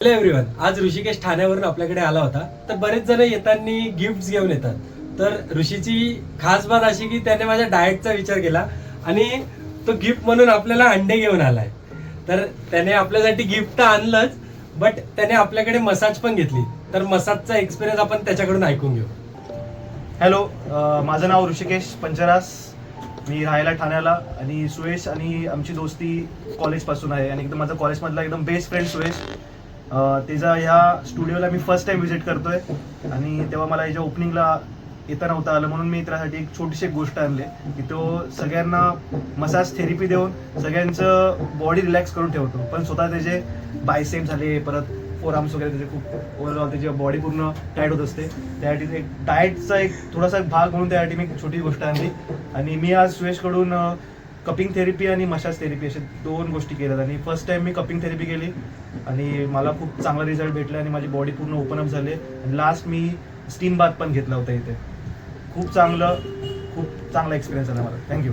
Hello everyone, आज ऋषिकेश ठाण्यावरून आपल्याकडे आला होता. तर बरेच जण येताना गिफ्ट घेऊन येतात. तर ऋषीची खास बात अशी की त्याने माझ्या डाएटचा विचार केला आणि तो गिफ्ट म्हणून आपल्याला अंडे घेऊन आलाय. तर त्याने आपल्यासाठी गिफ्ट तर आणलंच, बट त्याने आपल्याकडे मसाज पण घेतली. तर मसाजचा एक्सपिरियन्स आपण त्याच्याकडून ऐकून घेऊ. हॅलो, माझं नाव ऋषिकेश पंचरास. मी राहायला ठाण्याला आणि सुयश आणि आमची दोस्ती कॉलेजपासून आहे आणि एकदम माझा कॉलेजमधला एकदम बेस्ट फ्रेंड सुयश. त्याचा ह्या स्टुडिओला मी फर्स्ट टाइम व्हिजिट करतोय आणि तेव्हा मला याच्या ओपनिंगला येता नव्हतं आलं, म्हणून मी त्यासाठी एक छोटीशी गोष्ट आणली की तो सगळ्यांना मसाज थेरपी देऊन सगळ्यांचं बॉडी रिलॅक्स करून ठेवतो, पण स्वतः त्याचे बायसेप झाले, परत फोरआर्म्स वगैरे त्याचे खूप ओव्हरऑल त्याची बॉडी पूर्ण टाईट होत असते. त्यासाठी एक डाएटचा एक थोडासा भाग म्हणून त्यासाठी मी एक छोटी गोष्ट आणली आणि मी आज सुयशकडून कपिंग थेरपी आणि मसाज थेरपी अशा 2 गोष्टी केल्यात आणि फर्स्ट टाइम मी कपिंग थेरपी केली आणि मला खूप चांगला रिझल्ट भेटला आणि माझी बॉडी पूर्ण ओपन अप झाली आणि लास्ट मी स्टीम बाथ पण घेतला होता इथे. खूप चांगला एक्सपिरियन्स आला मला. थँक्यू.